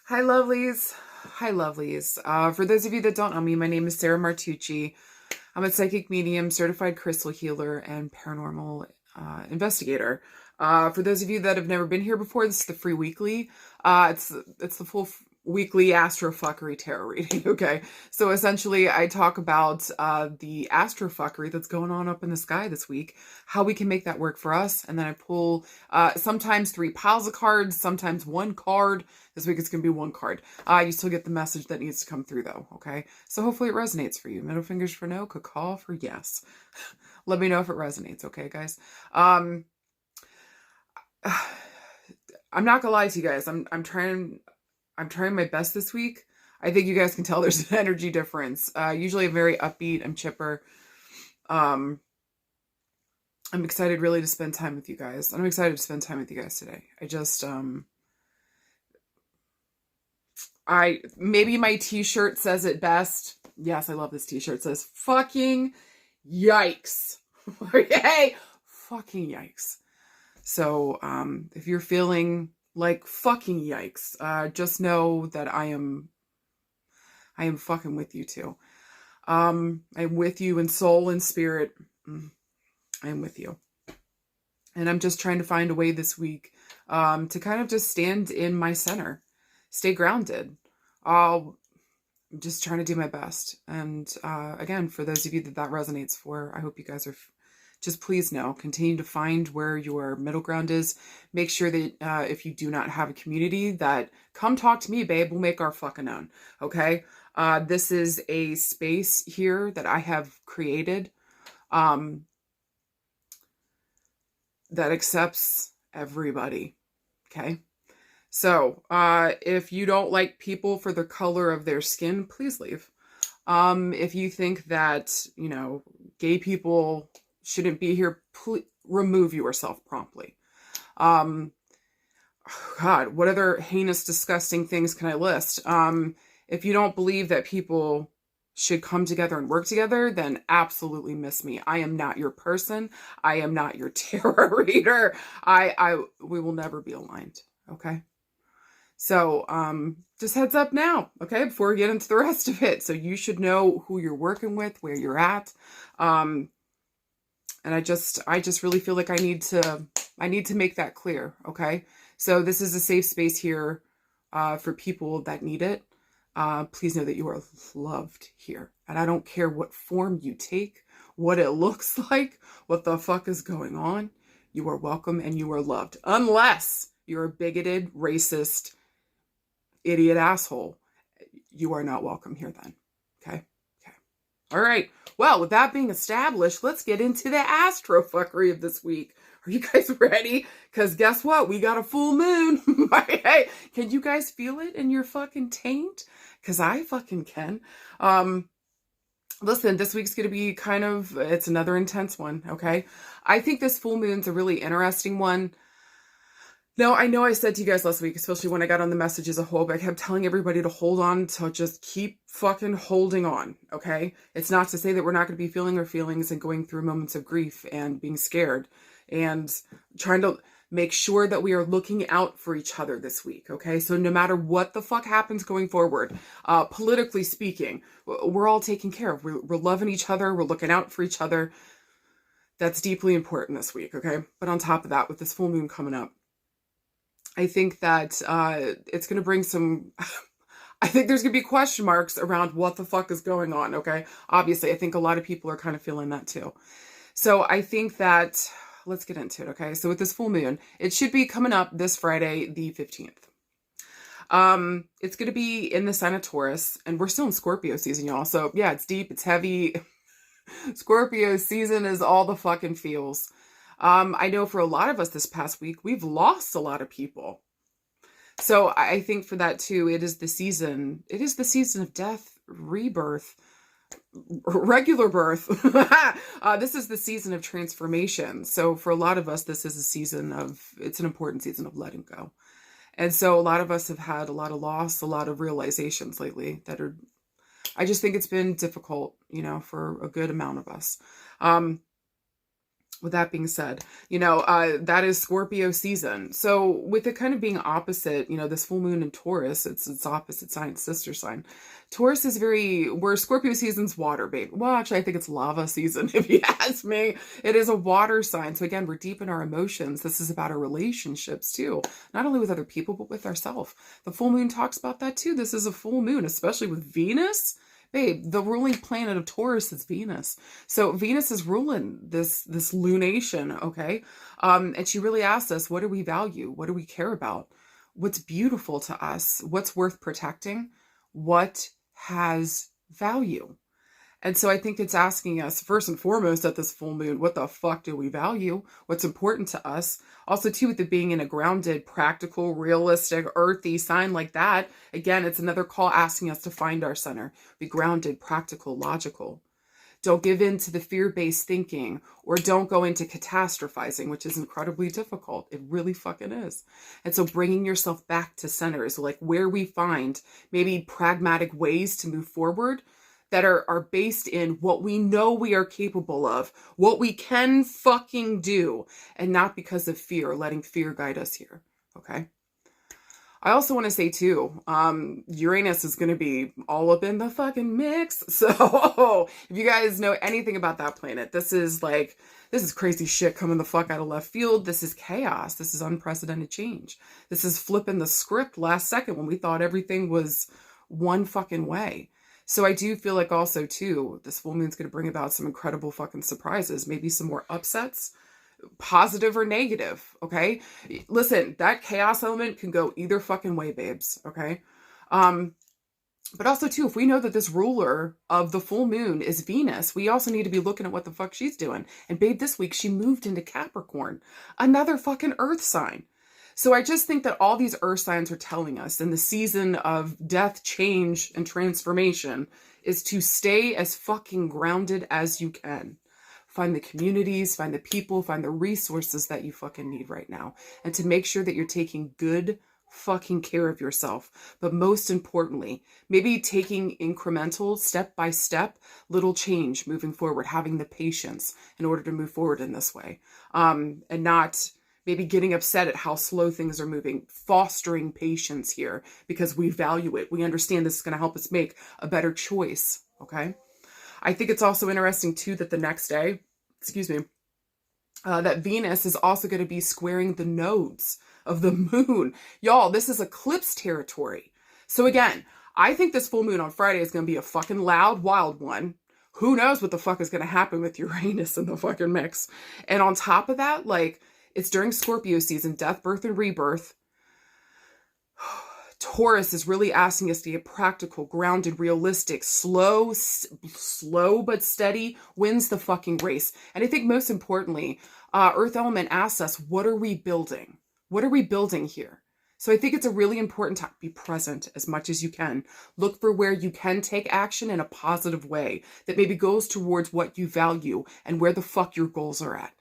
Hi, lovelies. Hi, lovelies. For those of you that don't know me, my name is Sarah Martucci. I'm a psychic medium, certified crystal healer, and paranormal investigator. For those of you that have never been here before, this is the free weekly. It's the full weekly Astrofuckery tarot reading. Okay, so essentially, I talk about the astrofuckery that's going on up in the sky this week, how we can make that work for us, and then I pull sometimes 3 piles of cards, sometimes 1 card. This week it's going to be 1 card. You still get the message that needs to come through though, okay? So hopefully it resonates for you. Middle fingers for no, call for yes. Let me know if it resonates, okay, guys? I'm not gonna lie to you guys. I'm trying my best this week. I think you guys can tell there's an energy difference. Usually I'm very upbeat, I'm chipper. I'm excited really to spend time with you guys. I'm excited to spend time with you guys today. Maybe my t-shirt says it best. Yes, I love this t-shirt. It says fucking yikes. Hey, fucking yikes. So, if you're feeling like fucking yikes, just know that I am fucking with you too. I'm with you in soul and spirit. I am with you. And I'm just trying to find a way this week, to kind of just stand in my center. Stay grounded. I'm just trying to do my best. And again, for those of you that resonates for, I hope you guys are just please know, continue to find where your middle ground is. Make sure that if you do not have a community, that come talk to me, babe. We'll make our fucking own. Okay. This is a space here that I have created that accepts everybody. Okay. So, if you don't like people for the color of their skin, please leave. If you think that, gay people shouldn't be here, please remove yourself promptly. God, what other heinous, disgusting things can I list? If you don't believe that people should come together and work together, then absolutely miss me. I am not your person. I am not your tarot reader. We will never be aligned. Okay. So, just heads up now, okay, before we get into the rest of it. So you should know who you're working with, where you're at. And I just really feel like I need to make that clear, okay? So this is a safe space here, for people that need it. Please know that you are loved here. And I don't care what form you take, what it looks like, what the fuck is going on. You are welcome and you are loved. Unless you're a bigoted, racist, idiot asshole, you are not welcome here then. Okay. All right. Well, with that being established, let's get into the astrofuckery of this week. Are you guys ready? Because guess what? We got a full moon. Hey, can you guys feel it in your fucking taint? Because I fucking can. Listen, this week's going to be it's another intense one, okay? I think this full moon's a really interesting one. Now, I know I said to you guys last week, especially when I got on the message as a whole, but I kept telling everybody to hold on, to just keep fucking holding on, okay? It's not to say that we're not going to be feeling our feelings and going through moments of grief and being scared and trying to make sure that we are looking out for each other this week, okay? So no matter what the fuck happens going forward, politically speaking, we're all taken care of. We're loving each other. We're looking out for each other. That's deeply important this week, okay? But on top of that, with this full moon coming up, I think that it's going to bring some... I think there's going to be question marks around what the fuck is going on, okay? Obviously, I think a lot of people are kind of feeling that too. So I think that... Let's get into it, okay? So with this full moon, it should be coming up this Friday, the 15th. It's going to be in the sign of Taurus, and we're still in Scorpio season, y'all. So yeah, it's deep, it's heavy. Scorpio season is all the fucking feels. I know for a lot of us this past week, we've lost a lot of people. So I think for that too, it is the season of death, rebirth, regular birth. This is the season of transformation. So for a lot of us, this is it's an important season of letting go. And so a lot of us have had a lot of loss, a lot of realizations lately I just think it's been difficult, for a good amount of us. With that being said, that is Scorpio season. So with it kind of being opposite, this full moon in Taurus, it's opposite sign, sister sign. Taurus is where Scorpio season's water, babe. Well, actually, I think it's lava season, if you ask me. It is a water sign. So again, we're deep in our emotions. This is about our relationships too, not only with other people, but with ourselves. The full moon talks about that too. This is a full moon, especially with Venus. Babe, the ruling planet of Taurus is Venus. So Venus is ruling this lunation, okay? And she really asks us, what do we value? What do we care about? What's beautiful to us? What's worth protecting? What has value? And so I think it's asking us, first and foremost, at this full moon, what the fuck do we value? What's important to us? Also, too, with it being in a grounded, practical, realistic, earthy sign like that, again, it's another call asking us to find our center. Be grounded, practical, logical. Don't give in to the fear-based thinking, or don't go into catastrophizing, which is incredibly difficult. It really fucking is. And so bringing yourself back to center is like where we find maybe pragmatic ways to move forward that are based in what we know we are capable of, what we can fucking do, and not because of fear, letting fear guide us here, okay? I also want to say too, Uranus is going to be all up in the fucking mix. So if you guys know anything about that planet, this is crazy shit coming the fuck out of left field. This is chaos. This is unprecedented change. This is flipping the script last second when we thought everything was one fucking way. So I do feel like also too, this full moon's going to bring about some incredible fucking surprises, maybe some more upsets, positive or negative, okay? Listen, that chaos element can go either fucking way, babes, okay? But also too, if we know that this ruler of the full moon is Venus, we also need to be looking at what the fuck she's doing. And babe, this week she moved into Capricorn, another fucking earth sign. So I just think that all these earth signs are telling us in the season of death, change, and transformation is to stay as fucking grounded as you can. Find the communities, find the people, find the resources that you fucking need right now. And to make sure that you're taking good fucking care of yourself. But most importantly, maybe taking incremental, step-by-step, little change moving forward, having the patience in order to move forward in this way. And not maybe getting upset at how slow things are moving, fostering patience here because we value it. We understand this is going to help us make a better choice, okay? I think it's also interesting too that the next day, that Venus is also going to be squaring the nodes of the moon. Y'all, this is eclipse territory. So again, I think this full moon on Friday is going to be a fucking loud, wild one. Who knows what the fuck is going to happen with Uranus in the fucking mix. And on top of that, it's during Scorpio season, death, birth, and rebirth. Taurus is really asking us to get practical, grounded, realistic, slow but steady wins the fucking race. And I think most importantly, Earth element asks us, what are we building? What are we building here? So I think it's a really important time to be present as much as you can. Look for where you can take action in a positive way that maybe goes towards what you value and where the fuck your goals are at.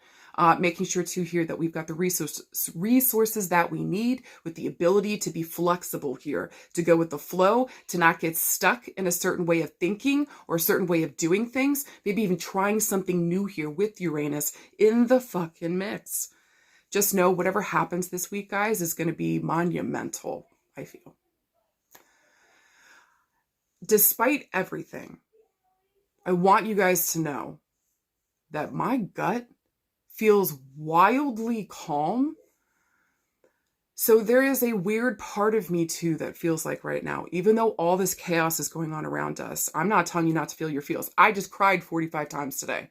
Making sure to here that we've got the resources that we need with the ability to be flexible here, to go with the flow, to not get stuck in a certain way of thinking or a certain way of doing things, maybe even trying something new here with Uranus in the fucking mix. Just know whatever happens this week, guys, is going to be monumental, I feel. Despite everything, I want you guys to know that my gut feels wildly calm. So there is a weird part of me too that feels like right now, even though all this chaos is going on around us, I'm not telling you not to feel your feels. I just cried 45 times today.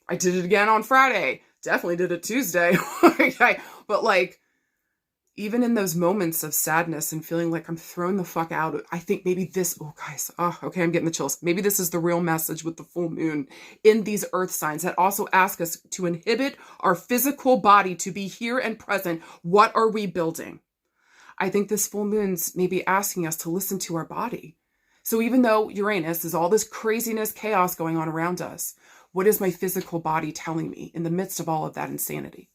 I did it again on Friday. Definitely did it Tuesday. Okay. But even in those moments of sadness and feeling like I'm thrown the fuck out, I think maybe this, okay, I'm getting the chills. Maybe this is the real message with the full moon in these earth signs that also ask us to inhibit our physical body to be here and present. What are we building? I think this full moon's maybe asking us to listen to our body. So even though Uranus is all this craziness, chaos going on around us, what is my physical body telling me in the midst of all of that insanity?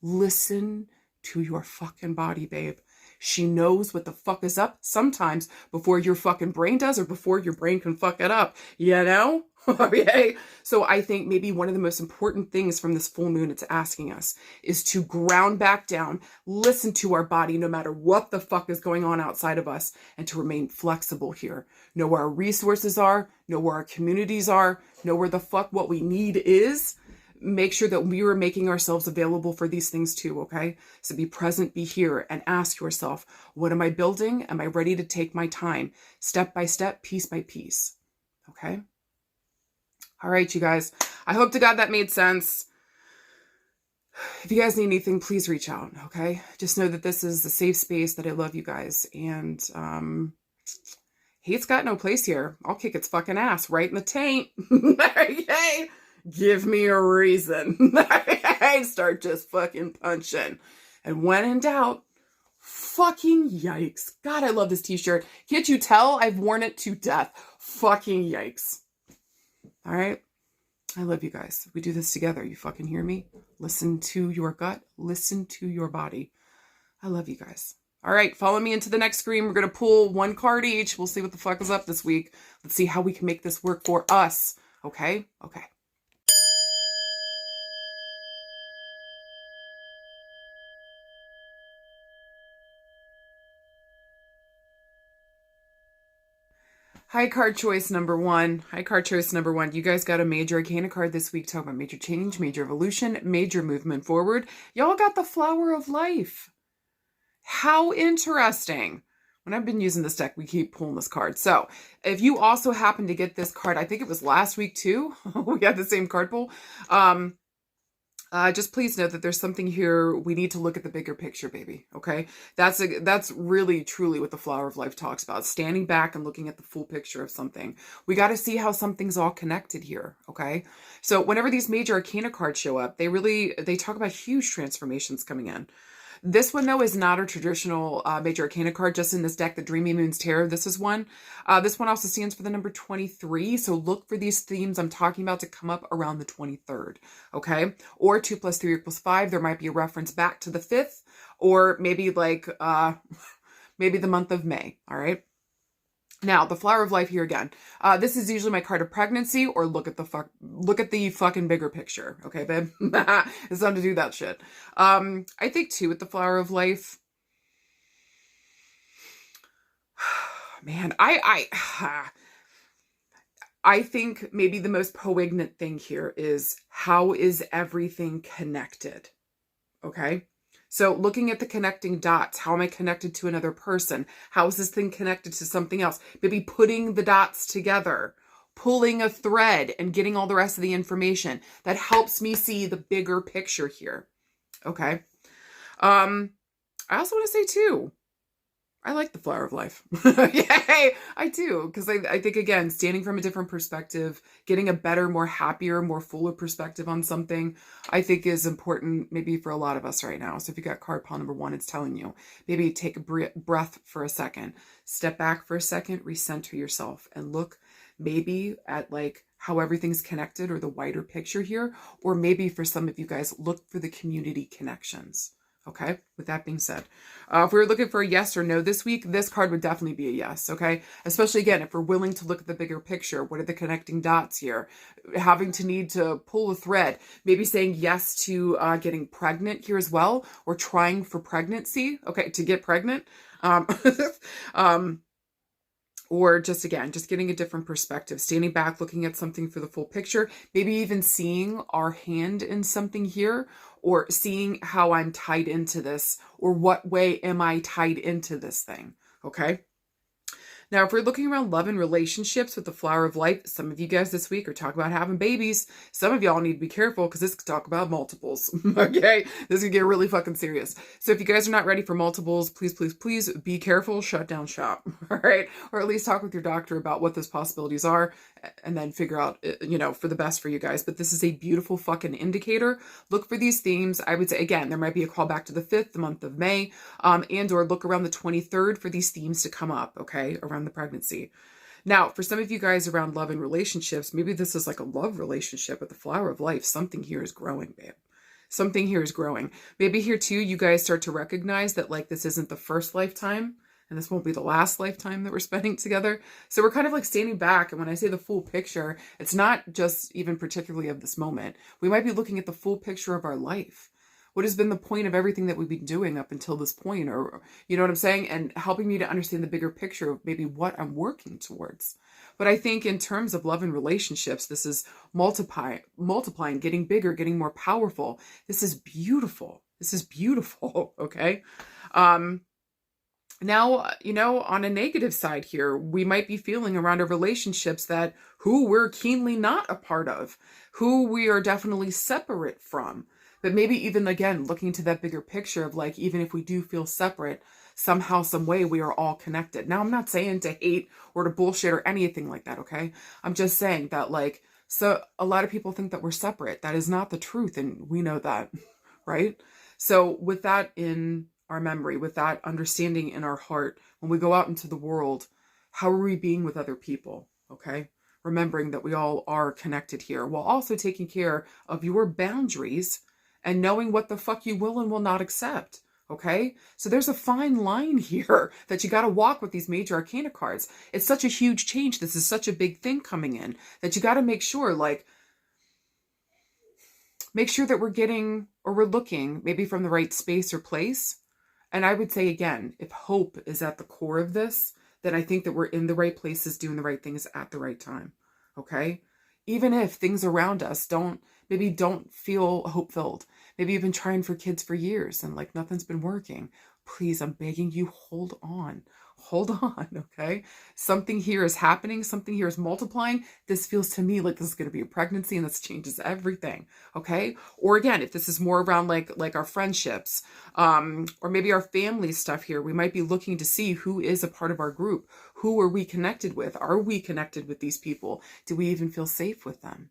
Listen to your fucking body, babe. She knows what the fuck is up sometimes before your fucking brain does, or before your brain can fuck it up, you know? Okay. So I think maybe one of the most important things from this full moon it's asking us is to ground back down, listen to our body no matter what the fuck is going on outside of us, and to remain flexible here. Know where our resources are, know where our communities are, know where the fuck what we need is. Make sure that we are making ourselves available for these things too, okay? So be present, be here, and ask yourself, what am I building? Am I ready to take my time, step by step, piece by piece? Okay? All right, you guys. I hope to God that made sense. If you guys need anything, please reach out, okay? Just know that this is a safe space, that I love you guys. And hate's got no place here. I'll kick its fucking ass right in the taint. Okay? Give me a reason. Start just fucking punching. And when in doubt, fucking yikes. God, I love this t-shirt. Can't you tell? I've worn it to death. Fucking yikes. All right? I love you guys. We do this together. You fucking hear me? Listen to your gut. Listen to your body. I love you guys. All right, follow me into the next screen. We're going to pull one card each. We'll see what the fuck is up this week. Let's see how we can make this work for us. Okay? Okay. High card choice number one. High card choice number one. You guys got a major arcana card this week talking about major change, major evolution, major movement forward. Y'all got the flower of life. How interesting. When I've been using this deck, we keep pulling this card. So if you also happen to get this card, I think it was last week too. We had the same card pull. Just please note that there's something here. We need to look at the bigger picture, baby. Okay. That's really, truly what the flower of life talks about. Standing back and looking at the full picture of something. We got to see how something's all connected here. Okay. So whenever these major arcana cards show up, they talk about huge transformations coming in. This one, though, is not a traditional major arcana card. Just in this deck, the Dreamy Moon's Tarot, this is one. This one also stands for the number 23. So look for these themes I'm talking about to come up around the 23rd. Okay? Or 2 + 3 = 5. There might be a reference back to the 5th. Or maybe like, maybe the month of May. All right? Now, the flower of life here again. This is usually my card of pregnancy, or look at the fucking bigger picture. Okay, babe? It's time to do that shit. I think too with the flower of life. Man, I think maybe the most poignant thing here is, how is everything connected? Okay? So looking at the connecting dots, how am I connected to another person? How is this thing connected to something else? Maybe putting the dots together, pulling a thread, and getting all the rest of the information that helps me see the bigger picture here. Okay. I also want to say too, I like the flower of life. Yay! I do. Because I think, again, standing from a different perspective, getting a better, more happier, more fuller perspective on something, I think is important maybe for a lot of us right now. So if you got card pile number one, it's telling you, maybe take a breath for a second, step back for a second, recenter yourself, and look maybe at like how everything's connected, or the wider picture here. Or maybe for some of you guys, look for the community connections. Okay, with that being said, if we were looking for a yes or no this week, this card would definitely be a yes, okay? Especially, again, if we're willing to look at the bigger picture. What are the connecting dots here? Having to need to pull a thread. Maybe saying yes to getting pregnant here as well, or trying for pregnancy, okay, to get pregnant. Or just, again, just getting a different perspective, standing back, looking at something for the full picture, maybe even seeing our hand in something here, or seeing how I'm tied into this, or what way am I tied into this thing, okay? Now, if we're looking around love and relationships with the flower of life, some of you guys this week are talking about having babies. Some of y'all need to be careful, because this could talk about multiples, okay? This could get really fucking serious. So if you guys are not ready for multiples, please, please, please be careful. Shut down shop, all right? Or at least talk with your doctor about what those possibilities are, and then figure out, you know, for the best for you guys. But this is a beautiful fucking indicator. Look for these themes. I would say, again, there might be a call back to the 5th, the month of May, and or look around the 23rd for these themes to come up, okay, around the pregnancy. Now, for some of you guys around love and relationships, maybe this is like a love relationship with the flower of life. Something here is growing, babe. Something here is growing. Maybe here too, you guys start to recognize that like this isn't the first lifetime and this won't be the last lifetime that we're spending together. So we're kind of like standing back. And when I say the full picture, it's not just even particularly of this moment. We might be looking at the full picture of our life. What has been the point of everything that we've been doing up until this point? Or, you know what I'm saying? And helping me to understand the bigger picture of maybe what I'm working towards. But I think in terms of love and relationships, this is multiplying, getting bigger, getting more powerful. This is beautiful. This is beautiful. Okay. Now, you know, on a negative side here, we might be feeling around our relationships that who we're keenly not a part of, who we are definitely separate from. But maybe even, again, looking to that bigger picture of like, even if we do feel separate, somehow, some way, we are all connected. Now, I'm not saying to hate or to bullshit or anything like that, okay? I'm just saying that, like, so a lot of people think that we're separate. That is not the truth, and we know that, right? So with that in our memory, with that understanding in our heart, when we go out into the world, how are we being with other people, okay? Remembering that we all are connected here, while also taking care of your boundaries and knowing what the fuck you will and will not accept. Okay, so there's a fine line here that you got to walk with these major arcana cards. It's such a huge change. This is such a big thing coming in that you got to make sure, like, make sure that we're getting or we're looking maybe from the right space or place. And I would say, again, if hope is at the core of this, then I think that we're in the right places doing the right things at the right time. Okay, even if things around us don't feel hope-filled. Maybe you've been trying for kids for years and like nothing's been working. Please, I'm begging you, hold on. Hold on, okay? Something here is happening. Something here is multiplying. This feels to me like this is going to be a pregnancy and this changes everything, okay? Or again, if this is more around like our friendships, or maybe our family stuff here, we might be looking to see who is a part of our group. Who are we connected with? Are we connected with these people? Do we even feel safe with them?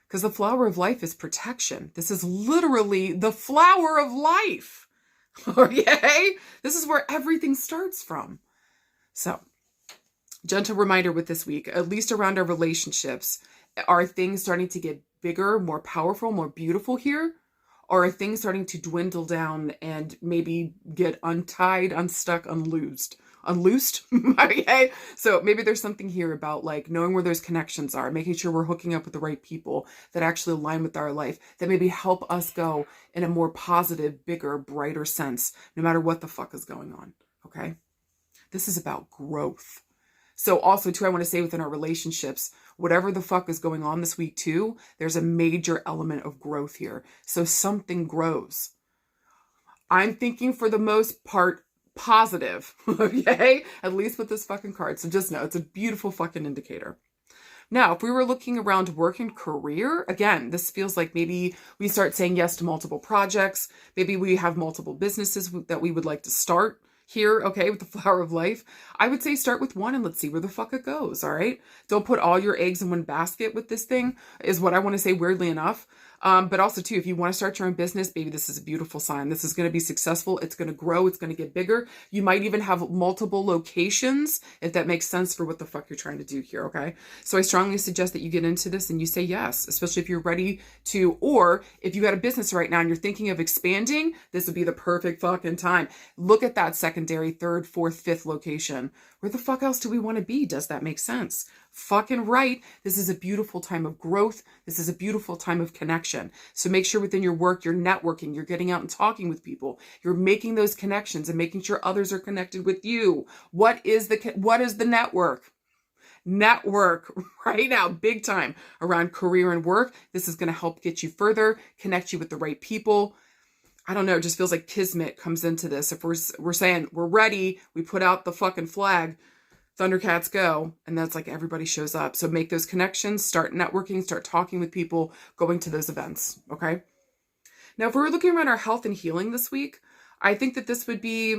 Because the flower of life is protection. This is literally the flower of life. Okay? This is where everything starts from. So, gentle reminder with this week, at least around our relationships, are things starting to get bigger, more powerful, more beautiful here? Or are things starting to dwindle down and maybe get untied, unstuck, unloosed? Okay, so maybe there's something here about like knowing where those connections are, making sure we're hooking up with the right people that actually align with our life, that maybe help us go in a more positive, bigger, brighter sense, no matter what the fuck is going on. Okay, this is about growth. So also too, I want to say within our relationships, whatever the fuck is going on this week too, there's a major element of growth here. So something grows. I'm thinking for the most part positive, okay? At least with this fucking card. So just know it's a beautiful fucking indicator. Now, if we were looking around work and career, again, this feels like maybe we start saying yes to multiple projects. Maybe we have multiple businesses that we would like to start here, okay, with the flower of life. I would say start with one and let's see where the fuck it goes, all right? Don't put all your eggs in one basket with this thing, is what I want to say, weirdly enough. But also too, if you want to start your own business, baby, this is a beautiful sign. This is going to be successful. It's going to grow. It's going to get bigger. You might even have multiple locations, if that makes sense for what the fuck you're trying to do here, okay? So I strongly suggest that you get into this and you say yes, especially if you're ready to, or if you got a business right now and you're thinking of expanding, this would be the perfect fucking time. Look at that secondary, third, fourth, fifth location. Where the fuck else do we want to be? Does that make sense? Fucking right. This is a beautiful time of growth. This is a beautiful time of connection. So make sure within your work, you're networking, you're getting out and talking with people. You're making those connections and making sure others are connected with you. What is the network? Network right now, big time around career and work. This is going to help get you further, connect you with the right people. I don't know, it just feels like Kismet comes into this. If we're saying we're ready, we put out the fucking flag, Thundercats go, and that's like everybody shows up. So make those connections, start networking, start talking with people, going to those events, okay? Now, if we were looking around our health and healing this week, I think this would be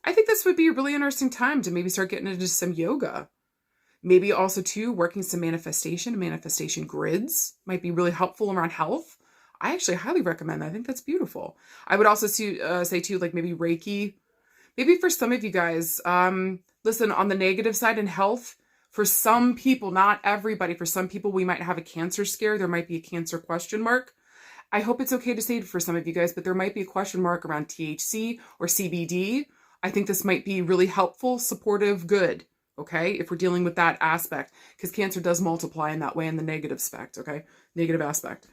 a really interesting time to maybe start getting into some yoga. Maybe also too, working some manifestation grids might be really helpful around health. I actually highly recommend that. I think that's beautiful. I would also say too, like maybe Reiki. Maybe for some of you guys, listen, on the negative side in health, for some people, not everybody, for some people, we might have a cancer scare. There might be a cancer question mark. I hope it's okay to say for some of you guys, but there might be a question mark around THC or CBD. I think this might be really helpful, supportive, good, okay, if we're dealing with that aspect, because Cancer does multiply in that way in the negative aspect, okay, negative aspect.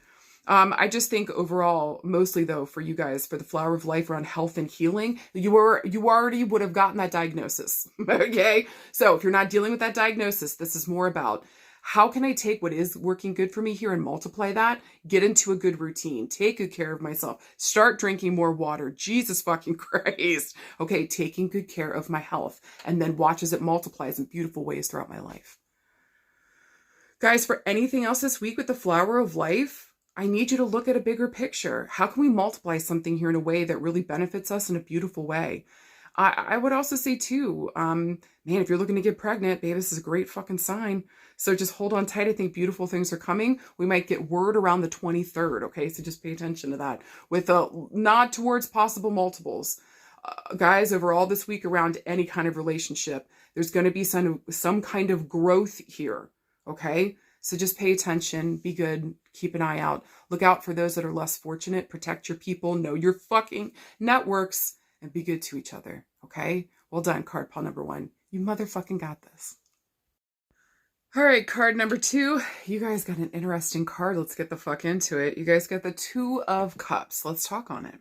I just think overall, mostly though, for you guys, for the flower of life around health and healing, you already would have gotten that diagnosis, okay? So if you're not dealing with that diagnosis, this is more about how can I take what is working good for me here and multiply that, get into a good routine, take good care of myself, start drinking more water, Jesus fucking Christ, okay, taking good care of my health, and then watch as it multiplies in beautiful ways throughout my life. Guys, for anything else this week with the flower of life, I need you to look at a bigger picture. How can we multiply something here in a way that really benefits us in a beautiful way? I would also say too, man, if you're looking to get pregnant, babe, this is a great fucking sign. So just hold on tight. I think beautiful things are coming. We might get word around the 23rd. Okay. So just pay attention to that with a nod towards possible multiples. Guys, overall this week around any kind of relationship, there's going to be some kind of growth here. Okay. So just pay attention, be good, keep an eye out. Look out for those that are less fortunate, protect your people, know your fucking networks, and be good to each other, okay? Well done, card pile number 1. You motherfucking got this. All right, card number 2. You guys got an interesting card. Let's get the fuck into it. You guys got the 2 of Cups. Let's talk on it.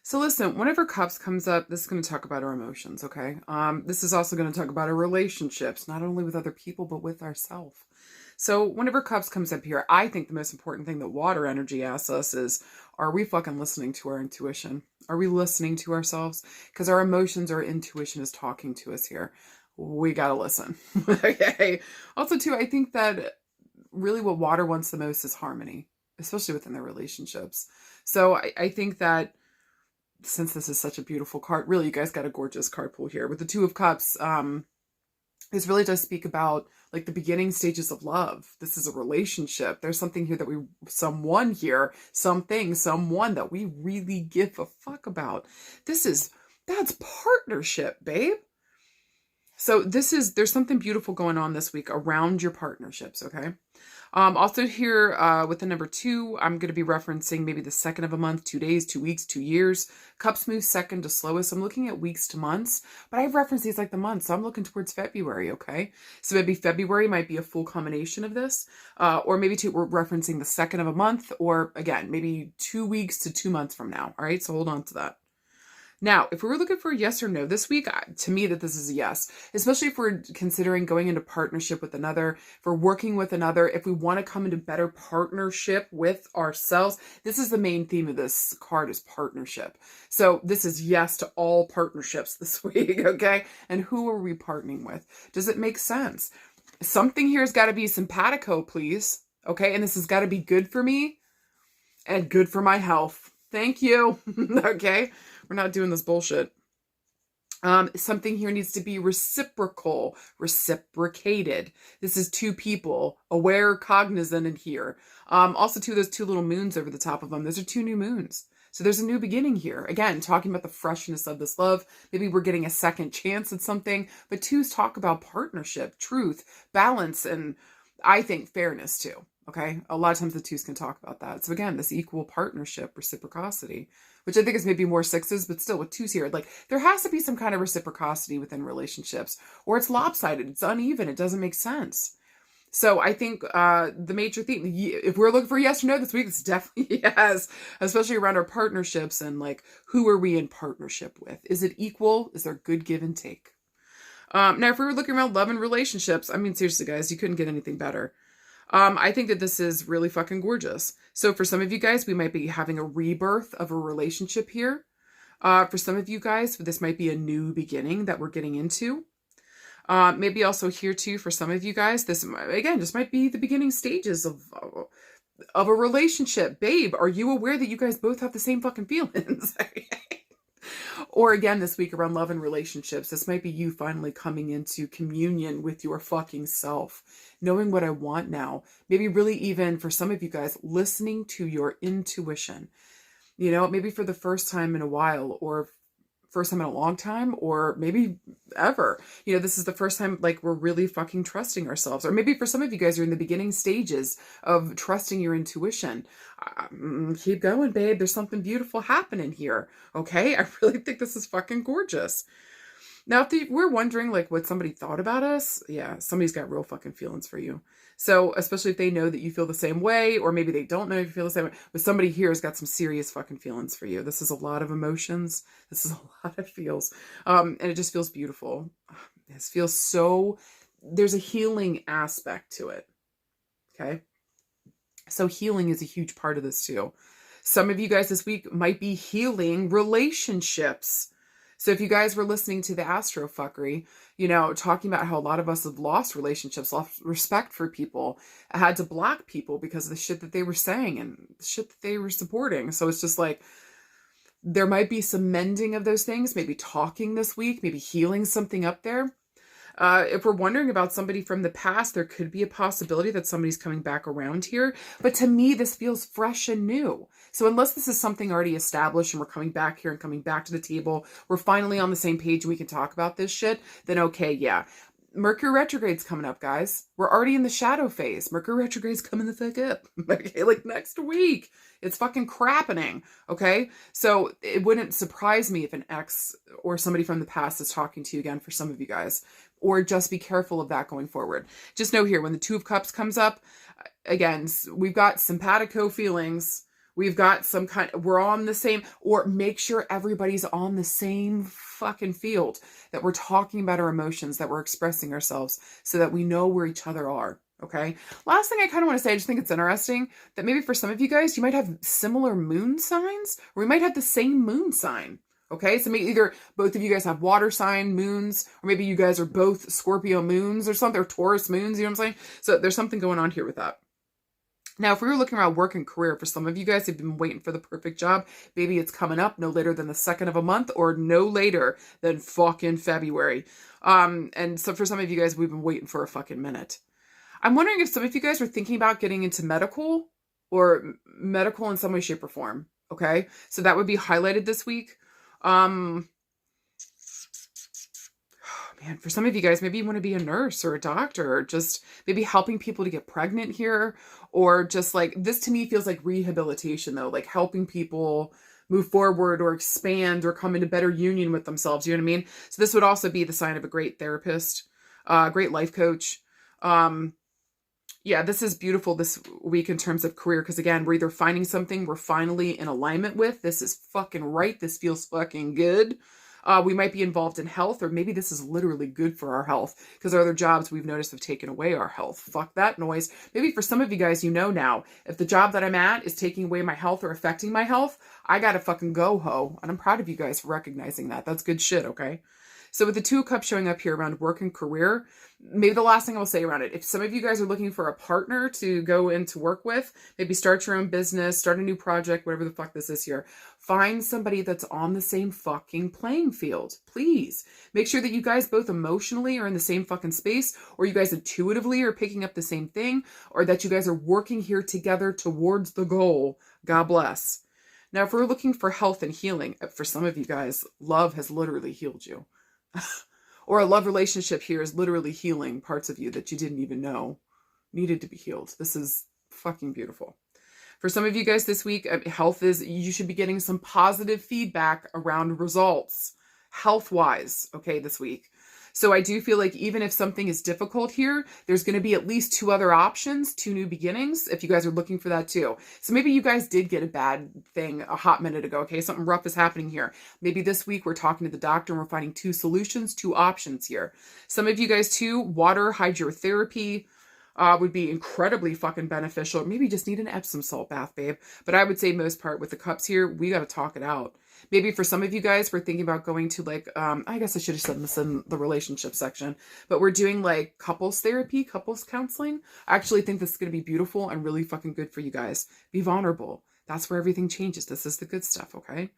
So listen, whenever Cups comes up, this is going to talk about our emotions, okay? This is also going to talk about our relationships, not only with other people, but with ourselves. So whenever Cups comes up here, I think the most important thing that water energy asks us is, are we fucking listening to our intuition? Are we listening to ourselves? Because our emotions, our intuition is talking to us here. We got to listen, okay? Also too, I think that really what water wants the most is harmony, especially within their relationships. So I think that since this is such a beautiful card, really, you guys got a gorgeous card pool here. With the 2 of Cups, this really does speak about like the beginning stages of love. This is a relationship. There's something here that someone that we really give a fuck about. That's partnership, babe. So there's something beautiful going on this week around your partnerships, okay? Also here with the number 2, I'm going to be referencing maybe the second of a month, 2 days, 2 weeks, 2 years. Cups move second to slowest. I'm looking at weeks to months, but I've referenced these like the months. So I'm looking towards February, okay? So maybe February might be a full combination of this, or maybe we're referencing the second of a month, or again, maybe 2 weeks to 2 months from now. All right, so hold on to that. Now, if we were looking for a yes or no this week, to me that this is a yes, especially if we're considering going into partnership with another, if we're working with another, if we want to come into better partnership with ourselves. This is the main theme of this card is partnership. So this is yes to all partnerships this week, okay? And who are we partnering with? Does it make sense? Something here has got to be simpatico, please, okay? And this has got to be good for me and good for my health. Thank you, okay? We're not doing this bullshit. Something here needs to be reciprocal, reciprocated. This is 2 people, aware, cognizant in here. Also, too, those 2 little moons over the top of them. Those are 2 new moons. So there's a new beginning here. Again, talking about the freshness of this love. Maybe we're getting a second chance at something. But 2s talk about partnership, truth, balance, and I think fairness too. Okay, a lot of times the 2s can talk about that. So again, this equal partnership, reciprocity, which I think is maybe more 6s, but still with 2s here, like there has to be some kind of reciprocity within relationships, or it's lopsided, it's uneven, it doesn't make sense. So I think the major theme, if we're looking for yes or no this week, it's definitely yes, especially around our partnerships and like who are we in partnership with? Is it equal? Is there good give and take? Now, if we were looking around love and relationships, I mean, seriously, guys, you couldn't get anything better. I think that this is really fucking gorgeous. So for some of you guys, we might be having a rebirth of a relationship here. For some of you guys, this might be a new beginning that we're getting into. Maybe also here too, for some of you guys, this again, just might be the beginning stages of a relationship. Babe, are you aware that you guys both have the same fucking feelings? Or again, this week around love and relationships, this might be you finally coming into communion with your fucking self, knowing what I want now. Maybe really even for some of you guys, listening to your intuition, you know, maybe for the first time in a while, or first time in a long time, or maybe ever. You know, this is the first time like we're really fucking trusting ourselves. Or maybe for some of you guys, you're in the beginning stages of trusting your intuition. Keep going, babe. There's something beautiful happening here. Okay? I really think this is fucking gorgeous. Now, if we're wondering like what somebody thought about us, yeah, somebody's got real fucking feelings for you. So, especially if they know that you feel the same way, or maybe they don't know if you feel the same way, but somebody here has got some serious fucking feelings for you. This is a lot of emotions. This is a lot of feels. And it just feels beautiful. It feels so, there's a healing aspect to it. Okay. So healing is a huge part of this too. Some of you guys this week might be healing relationships. So if you guys were listening to the Astrofuckery, you know, talking about how a lot of us have lost relationships, lost respect for people, had to block people because of the shit that they were saying and the shit that they were supporting. So it's just like, there might be some mending of those things, maybe talking this week, maybe healing something up there. If we're wondering about somebody from the past, there could be a possibility that somebody's coming back around here. But to me, this feels fresh and new. So unless this is something already established and we're coming back here and coming back to the table, we're finally on the same page and we can talk about this shit, then okay, yeah. Mercury retrograde's coming up, guys. We're already in the shadow phase. Mercury retrograde's coming the fuck up. Okay, like next week. It's fucking crappening. Okay? So it wouldn't surprise me if an ex or somebody from the past is talking to you again for some of you guys. Or just be careful of that going forward. Just know here, when the Two of Cups comes up, again, we've got simpatico feelings. We've got some kind, we're on the same, or make sure everybody's on the same fucking field, that we're talking about our emotions, that we're expressing ourselves so that we know where each other are. Okay. Last thing I kind of want to say, I just think it's interesting that maybe for some of you guys, you might have similar moon signs, or we might have the same moon sign. Okay, so maybe either both of you guys have water sign moons, or maybe you guys are both Scorpio moons or something, or Taurus moons, you know what I'm saying? So there's something going on here with that. Now, if we were looking around work and career, for some of you guys who've been waiting for the perfect job, maybe it's coming up no later than the 2nd of a month, or no later than fucking February. And so for some of you guys, we've been waiting for a fucking minute. I'm wondering if some of you guys are thinking about getting into medical, or medical in some way, shape, or form. Okay, so that would be highlighted this week. Man, for some of you guys, maybe you want to be a nurse or a doctor, or just maybe helping people to get pregnant here, or just like, this to me feels like rehabilitation though, like helping people move forward or expand or come into better union with themselves. You know what I mean? So this would also be the sign of a great therapist, great life coach. Yeah, this is beautiful this week in terms of career, because again, we're either finding something we're finally in alignment with. This is fucking right. This feels fucking good. We might be involved in health, or maybe this is literally good for our health, because our other jobs we've noticed have taken away our health. Fuck that noise. Maybe for some of you guys, you know now, if the job that I'm at is taking away my health or affecting my health, I gotta fucking go ho. And I'm proud of you guys for recognizing that. That's good shit, okay? So with the Two of Cups showing up here around work and career, maybe the last thing I'll say around it, if some of you guys are looking for a partner to go into work with, maybe start your own business, start a new project, whatever the fuck this is here, find somebody that's on the same fucking playing field. Please make sure that you guys both emotionally are in the same fucking space, or you guys intuitively are picking up the same thing, or that you guys are working here together towards the goal. God bless. Now, if we're looking for health and healing, for some of you guys, love has literally healed you. Or a love relationship here is literally healing parts of you that you didn't even know needed to be healed. This is fucking beautiful. For some of you guys this week, health is, you should be getting some positive feedback around results, health-wise, okay, this week. So I do feel like even if something is difficult here, there's going to be at least 2 other options, 2 new beginnings, if you guys are looking for that too. So maybe you guys did get a bad thing a hot minute ago, okay? Something rough is happening here. Maybe this week we're talking to the doctor and we're finding 2 solutions, 2 options here. Some of you guys too, water hydrotherapy would be incredibly fucking beneficial. Maybe you just need an Epsom salt bath, babe. But I would say most part with the cups here, we got to talk it out. Maybe for some of you guys, we're thinking about going to like, I guess I should have said this in the relationship section, but we're doing like couples therapy, couples counseling. I actually think this is going to be beautiful and really fucking good for you guys. Be vulnerable. That's where everything changes. This is the good stuff, okay?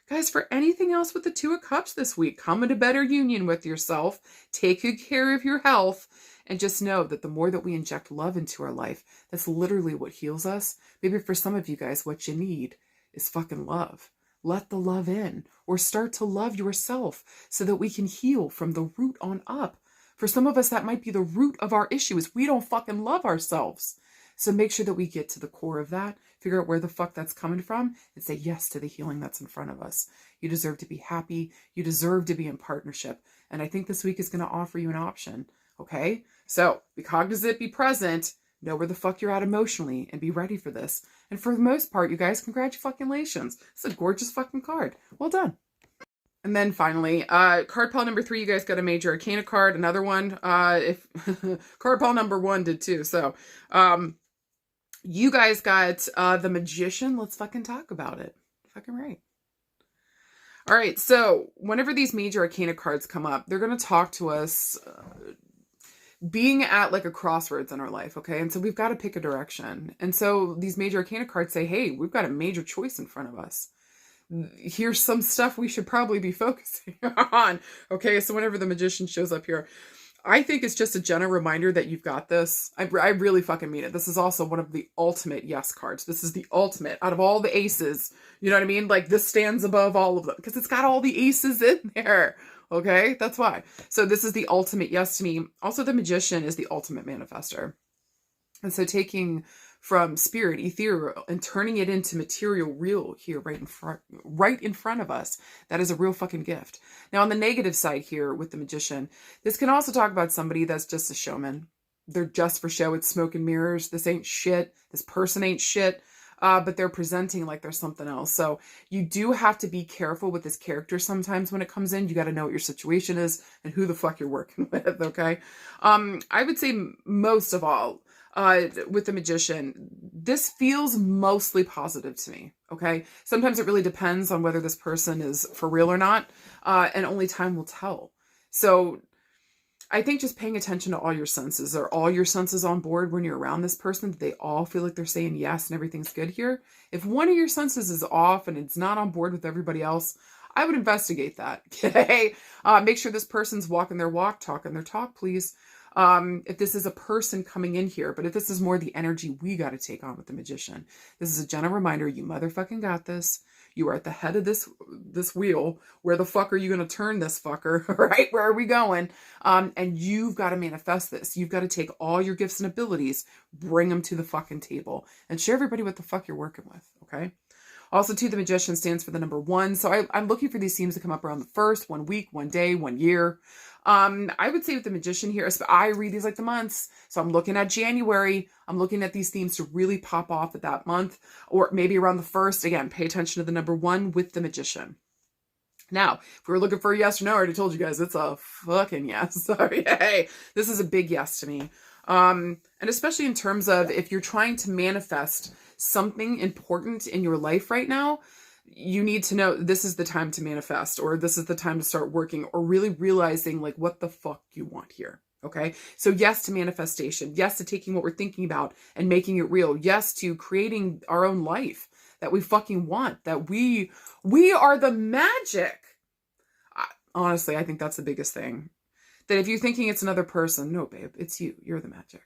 Guys, for anything else with the Two of Cups this week, come into better union with yourself, take good care of your health, and just know that the more that we inject love into our life, that's literally what heals us. Maybe for some of you guys, what you need is fucking love. let the love in, or start to love yourself so that we can heal from the root on up. For some of us, that might be the root of our issue is we don't fucking love ourselves. So make sure that we get to the core of that, figure out where the fuck that's coming from, and say yes to the healing that's in front of us. You deserve to be happy. You deserve to be in partnership. And I think this week is going to offer you an option. Okay? So be cognizant, be present, know where the fuck you're at emotionally, and be ready for this. And for the most part, you guys, congratulations. It's a gorgeous fucking card. Well done. And then finally, card pile number 3, you guys got a major arcana card. Another one, if card pile number 1 did too. So, you guys got the Magician. Let's fucking talk about it. Fucking right. All right. So whenever these major arcana cards come up, they're going to talk to us being at like a crossroads in our life. Okay. And so we've got to pick a direction. And so these major arcana cards say, hey, we've got a major choice in front of us. Here's some stuff we should probably be focusing on. Okay. So whenever the Magician shows up here, I think it's just a gentle reminder that you've got this. I really fucking mean it. This is also one of the ultimate yes cards. This is the ultimate out of all the aces. You know what I mean? Like this stands above all of them because it's got all the aces in there. Okay. That's why. So this is the ultimate yes to me. Also, the Magician is the ultimate manifester. And so taking from spirit, ethereal, and turning it into material real here right in front of us, that is a real fucking gift. Now, on the negative side here with the Magician, this can also talk about somebody that's just a showman. They're just for show. It's smoke and mirrors. This ain't shit. This person ain't shit. But they're presenting like there's something else. So you do have to be careful with this character sometimes when it comes in. You got to know what your situation is and who the fuck you're working with, okay? I would say most of all, with the Magician, this feels mostly positive to me, okay? Sometimes it really depends on whether this person is for real or not, and only time will tell. So I think just paying attention to all your senses. Are all your senses on board when you're around this person? Do they all feel like they're saying yes and everything's good here? If one of your senses is off and it's not on board with everybody else, I would investigate that, okay? Make sure this person's walking their walk, talking their talk, please. If this is a person coming in here, but if this is more the energy we got to take on with the Magician, this is a gentle reminder, you motherfucking got this. You are at the head of this wheel. Where the fuck are you going to turn this fucker, right? Where are we going? And you've got to manifest this. You've got to take all your gifts and abilities, bring them to the fucking table, and show everybody what the fuck you're working with, okay? Also, too, the Magician stands for the number 1. So I'm looking for these themes to come up around the 1st, 1 week, 1 day, 1 year. I would say with the Magician here, I read these like the months. So I'm looking at January. I'm looking at these themes to really pop off at that month, or maybe around the 1st. Again, pay attention to the number 1 with the Magician. Now, if we were looking for a yes or no, I already told you guys it's a fucking yes. So, hey, this is a big yes to me. And especially in terms of if you're trying to manifest something important in your life right now, you need to know this is the time to manifest, or this is the time to start working, or really realizing like what the fuck you want here. Okay. So yes to manifestation. Yes to taking what we're thinking about and making it real. Yes to creating our own life that we fucking want, that we are the magic. Honestly, I think that's the biggest thing. That if you're thinking it's another person, no, babe, it's you. You're the magic.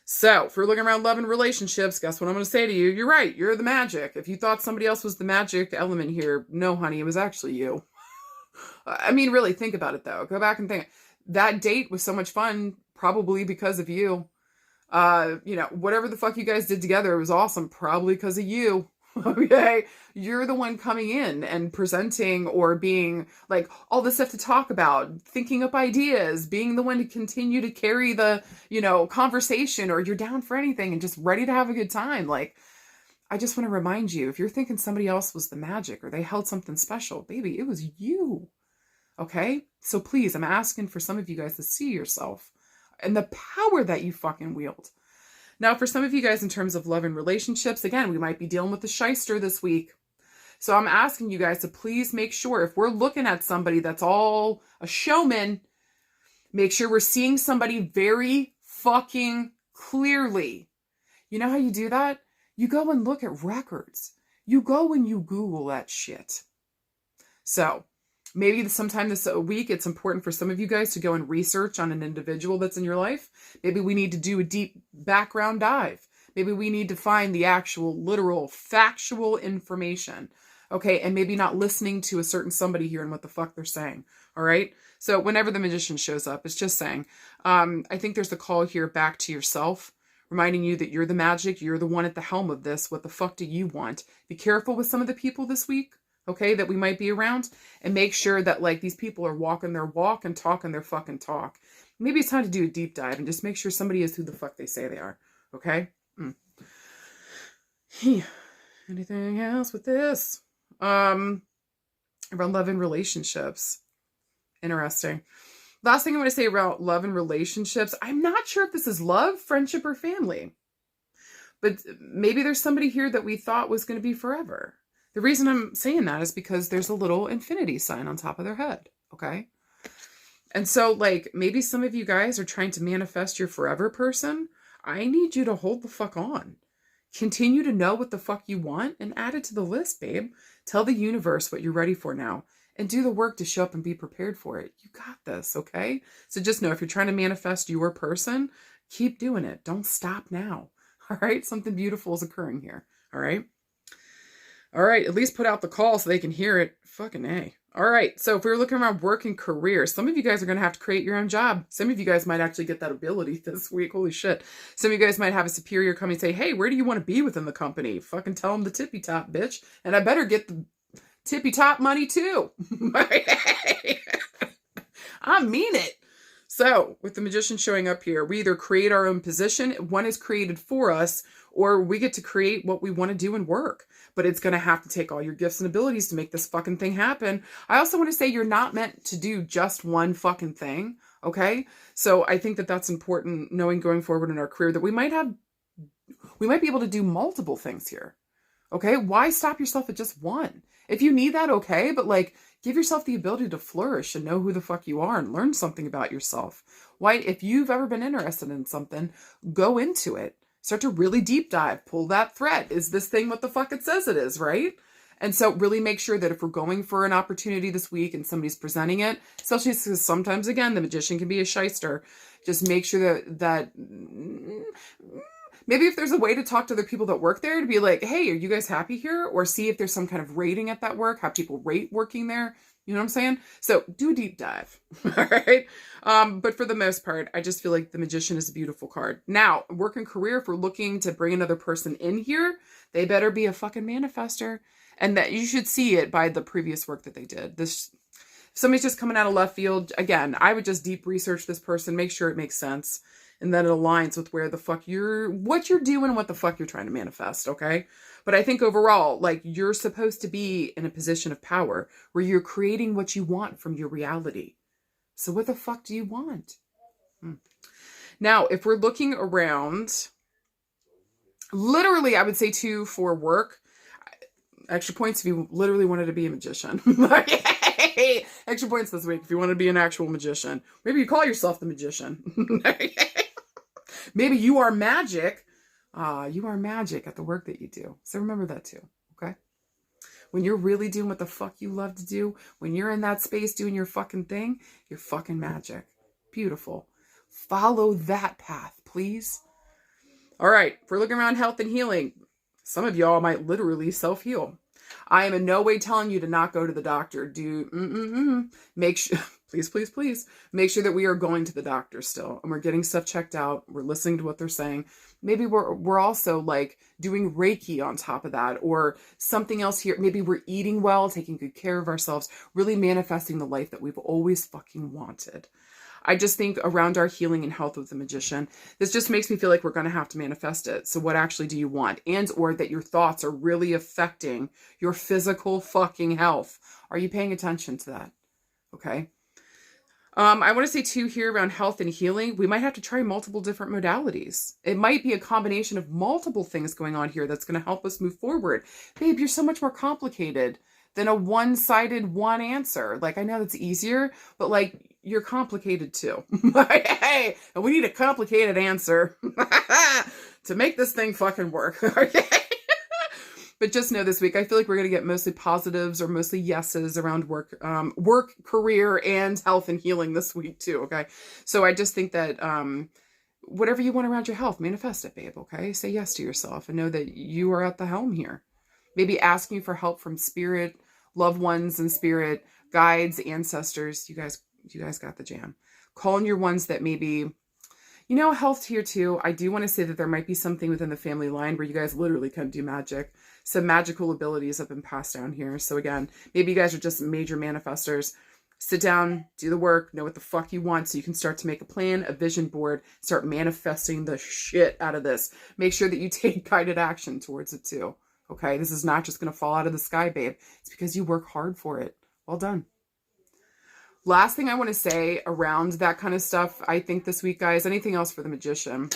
So if we're looking around love and relationships, guess what I'm going to say to you? You're right. You're the magic. If you thought somebody else was the magic element here, no, honey, it was actually you. I mean, really think about it though. Go back and think. That date was so much fun, probably because of you. Whatever the fuck you guys did together, it was awesome, probably because of you. Okay, you're the one coming in and presenting or being like all this stuff to talk about, thinking up ideas, being the one to continue to carry the, conversation, or you're down for anything and just ready to have a good time. Like, I just want to remind you, if you're thinking somebody else was the magic or they held something special, baby, it was you. Okay, so please, I'm asking for some of you guys to see yourself and the power that you fucking wield. Now, for some of you guys in terms of love and relationships, again, we might be dealing with the shyster this week. So I'm asking you guys to please make sure, if we're looking at somebody that's all a showman, make sure we're seeing somebody very fucking clearly. You know how you do that? You go and look at records. You go and you Google that shit. So maybe sometime this week, it's important for some of you guys to go and research on an individual that's in your life. Maybe we need to do a deep background dive. Maybe we need to find the actual, literal, factual information. Okay. And maybe not listening to a certain somebody here and what the fuck they're saying. All right. So whenever the magician shows up, it's just saying, I think there's a call here back to yourself, reminding you that you're the magic. You're the one at the helm of this. What the fuck do you want? Be careful with some of the people this week. Okay, that we might be around, and make sure that like these people are walking their walk and talking their fucking talk. Maybe it's time to do a deep dive and just make sure somebody is who the fuck they say they are. Okay. Anything else with this? Around love and relationships. Interesting. Last thing I'm going to say about love and relationships. I'm not sure if this is love, friendship, or family. But maybe there's somebody here that we thought was going to be forever. The reason I'm saying that is because there's a little infinity sign on top of their head. Okay. And so like maybe some of you guys are trying to manifest your forever person. I need you to hold the fuck on. Continue to know what the fuck you want and add it to the list, babe. Tell the universe what you're ready for now and do the work to show up and be prepared for it. You got this. Okay. So just know if you're trying to manifest your person, keep doing it. Don't stop now. All right. Something beautiful is occurring here. All right. All right, at least put out the call so they can hear it. Fucking A. All right, so if we're looking around work and career, some of you guys are going to have to create your own job. Some of you guys might actually get that ability this week. Holy shit. Some of you guys might have a superior come and say, hey, where do you want to be within the company? Fucking tell them the tippy top, bitch. And I better get the tippy top money too. I mean it. So with the magician showing up here, we either create our own position, one is created for us, or we get to create what we want to do and work. But it's going to have to take all your gifts and abilities to make this fucking thing happen. I also want to say you're not meant to do just one fucking thing. Okay. So I think that that's important, knowing going forward in our career that we might be able to do multiple things here. Okay. Why stop yourself at just one? If you need that, okay. But like, give yourself the ability to flourish and know who the fuck you are and learn something about yourself. Why, if you've ever been interested in something, go into it. Start to really deep dive, pull that thread. Is this thing what the fuck it says it is, right? And so really make sure that if we're going for an opportunity this week and somebody's presenting it, especially because sometimes, again, the magician can be a shyster, just make sure that maybe if there's a way to talk to other people that work there to be like, hey, are you guys happy here? Or see if there's some kind of rating at that work, how people rate working there. You know what I'm saying? So do a deep dive. All right. But for the most part, I just feel like the magician is a beautiful card. Now, work and career, if we're looking to bring another person in here, they better be a fucking manifester. And that you should see it by the previous work that they did. This, if somebody's just coming out of left field, again, I would just deep research this person, make sure it makes sense. And that it aligns with where the fuck what you're doing, what the fuck you're trying to manifest, okay? But I think overall, like, you're supposed to be in a position of power where you're creating what you want from your reality. So what the fuck do you want? Now, if we're looking around, literally, I would say too, for work, extra points if you literally wanted to be a magician. Extra points this week if you want to be an actual magician. Maybe you call yourself the magician. Maybe you are magic. You are magic at the work that you do. So remember that too, okay? When you're really doing what the fuck you love to do, when you're in that space doing your fucking thing, you're fucking magic. Beautiful. Follow that path, please. All right, if we're looking around health and healing, some of y'all might literally self-heal. I am in no way telling you to not go to the doctor. Make sure, please, make sure that we are going to the doctor still and we're getting stuff checked out. We're listening to what they're saying. Maybe we're also like doing Reiki on top of that or something else here. Maybe we're eating well, taking good care of ourselves, really manifesting the life that we've always fucking wanted. I just think around our healing and health with the magician, this just makes me feel like we're going to have to manifest it. So what actually do you want? And or that your thoughts are really affecting your physical fucking health. Are you paying attention to that? Okay. I want to say too here around health and healing, we might have to try multiple different modalities. It might be a combination of multiple things going on here that's going to help us move forward. Babe, you're so much more complicated than a one-sided one answer. Like, I know that's easier, but like, you're complicated too. Hey, and we need a complicated answer to make this thing fucking work. Okay. But just know this week, I feel like we're going to get mostly positives or mostly yeses around work, career, and health and healing this week too. Okay. So I just think that, whatever you want around your health, manifest it, babe. Okay. Say yes to yourself and know that you are at the helm here. Maybe asking for help from spirit, loved ones in spirit, guides, ancestors. You guys got the jam. Calling your ones that maybe, health tier 2. I do want to say that there might be something within the family line where you guys literally can do magic. Some magical abilities have been passed down here. So again, maybe you guys are just major manifestors. Sit down, do the work, know what the fuck you want so you can start to make a plan, a vision board, start manifesting the shit out of this. Make sure that you take guided action towards it too. Okay, this is not just going to fall out of the sky, babe. It's because you work hard for it. Well done. Last thing I want to say around that kind of stuff, I think this week, guys, anything else for the Magician,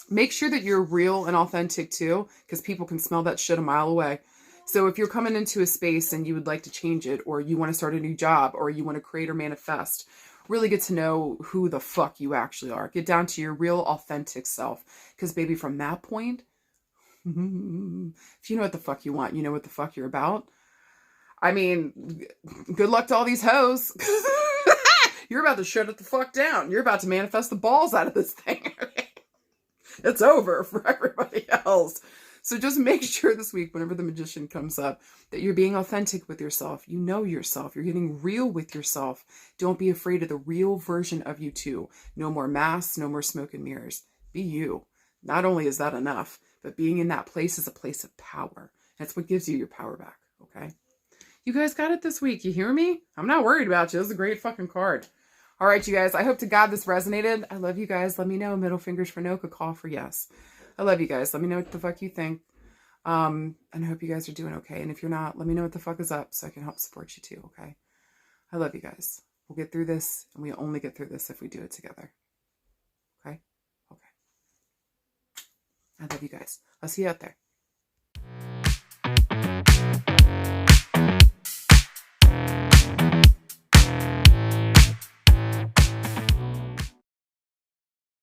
make sure that you're real and authentic too, because people can smell that shit a mile away. So if you're coming into a space and you would like to change it, or you want to start a new job, or you want to create or manifest, really get to know who the fuck you actually are. Get down to your real authentic self. Because baby, from that point, if you know what the fuck you want, you know what the fuck you're about. I mean, good luck to all these hoes. You're about to shut it the fuck down. You're about to manifest the balls out of this thing. It's over for everybody else. So just make sure this week, whenever the Magician comes up, that you're being authentic with yourself. You know yourself. You're getting real with yourself. Don't be afraid of the real version of you too. No more masks, no more smoke and mirrors. Be you. Not only is that enough, but being in that place is a place of power. That's what gives you your power back, okay? You guys got it this week. You hear me? I'm not worried about you. This is a great fucking card. All right, you guys. I hope to God this resonated. I love you guys. Let me know. Middle fingers for no, a call for yes. I love you guys. Let me know what the fuck you think. And I hope you guys are doing okay. And if you're not, let me know what the fuck is up so I can help support you too, okay? I love you guys. We'll get through this, and we only get through this if we do it together. Okay? Okay. I love you guys. I'll see you out there.